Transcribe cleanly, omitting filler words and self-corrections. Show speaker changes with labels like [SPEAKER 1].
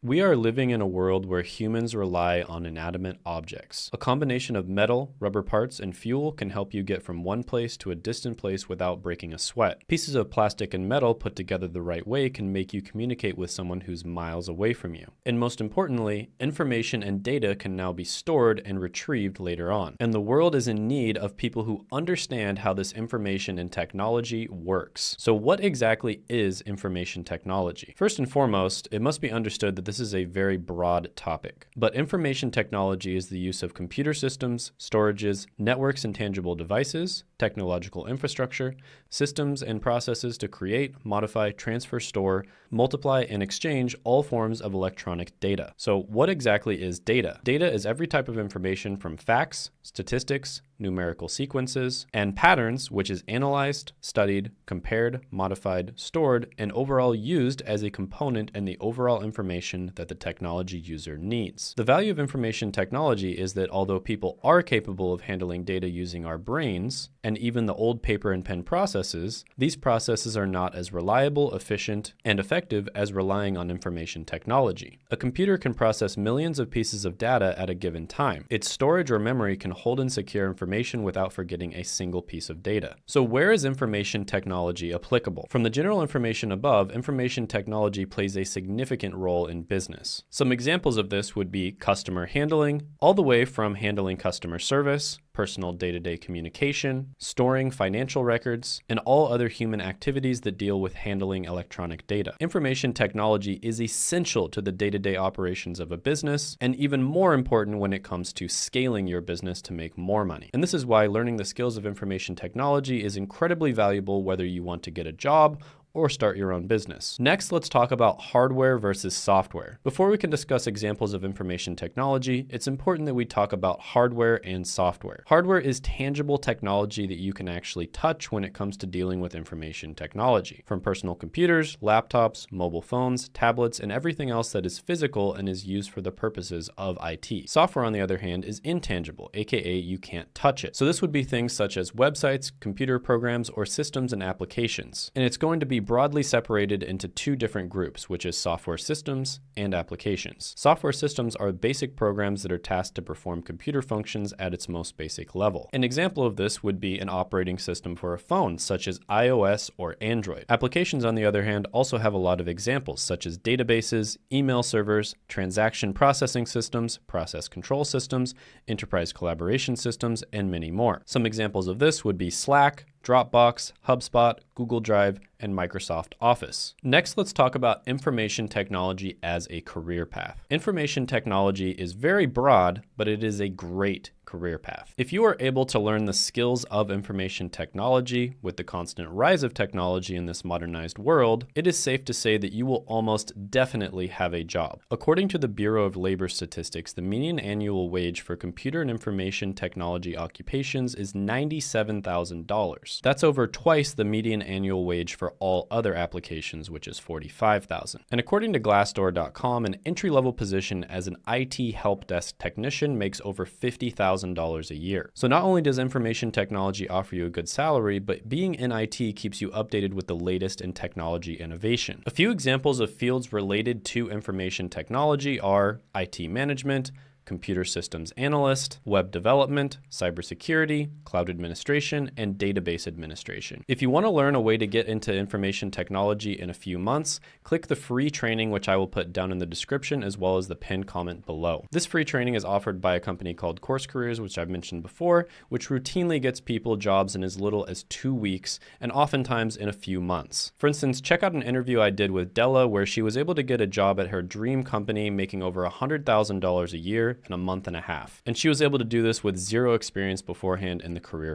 [SPEAKER 1] We are living in a world where humans rely on inanimate objects. A combination of metal, rubber parts, and fuel can help you get from one place to a distant place without breaking a sweat. Pieces of plastic and metal put together the right way can make you communicate with someone who's miles away from you. And most importantly, information and data can now be stored and retrieved later on. And the world is in need of people who understand how this information and technology works. So what exactly is information technology? First and foremost, it must be understood that this is a very broad topic. But information technology is the use of computer systems, storages, networks and tangible devices, technological infrastructure, systems and processes to create, modify, transfer, store, multiply, and exchange all forms of electronic data. So what exactly is data? Data is every type of information from facts, statistics, numerical sequences, and patterns, which is analyzed, studied, compared, modified, stored, and overall used as a component in the overall information that the technology user needs. The value of information technology is that although people are capable of handling data using our brains, and even the old paper and pen processes, these processes are not as reliable, efficient, and effective as relying on information technology. A computer can process millions of pieces of data at a given time. Its storage or memory can hold and secure information without forgetting a single piece of data. So where is information technology applicable? From the general information above, information technology plays a significant role in business. Some examples of this would be customer handling, all the way from handling customer service, personal day-to-day communication, storing financial records, and all other human activities that deal with handling electronic data. Information technology is essential to the day-to-day operations of a business, and even more important when it comes to scaling your business to make more money. And this is why learning the skills of information technology is incredibly valuable whether you want to get a job or start your own business. Next, let's talk about hardware versus software. Before we can discuss examples of information technology, it's important that we talk about hardware and software. Hardware is tangible technology that you can actually touch when it comes to dealing with information technology, from personal computers, laptops, mobile phones, tablets, and everything else that is physical and is used for the purposes of IT. Software, on the other hand, is intangible, aka you can't touch it. So this would be things such as websites, computer programs, or systems and applications. And it's going to be broadly separated into two different groups, which is software systems and applications. Software systems are basic programs that are tasked to perform computer functions at its most basic level. An example of this would be an operating system for a phone, such as iOS or Android. Applications, on the other hand, also have a lot of examples, such as databases, email servers, transaction processing systems, process control systems, enterprise collaboration systems, and many more. Some examples of this would be Slack, Dropbox, HubSpot, Google Drive, and Microsoft Office. Next, let's talk about information technology as a career path. Information technology is very broad, but it is a great career path. If you are able to learn the skills of information technology with the constant rise of technology in this modernized world, it is safe to say that you will almost definitely have a job. According to the Bureau of Labor Statistics, the median annual wage for computer and information technology occupations is $97,000. That's over twice the median annual wage for all other applications, which is $45,000. And according to Glassdoor.com, an entry-level position as an IT help desk technician makes over $50,000 a year. So not only does information technology offer you a good salary, but being in IT keeps you updated with the latest in technology innovation. A few examples of fields related to information technology are IT management, computer systems analyst, web development, cybersecurity, cloud administration, and database administration. If you want to learn a way to get into information technology in a few months, click the free training, which I will put down in the description, as well as the pinned comment below. This free training is offered by a company called Course Careers, which I've mentioned before, which routinely gets people jobs in as little as 2 weeks, and oftentimes in a few months. For instance, check out an interview I did with Della, where she was able to get a job at her dream company, making over $100,000 a year in a month and a half. And she was able to do this with zero experience beforehand in the career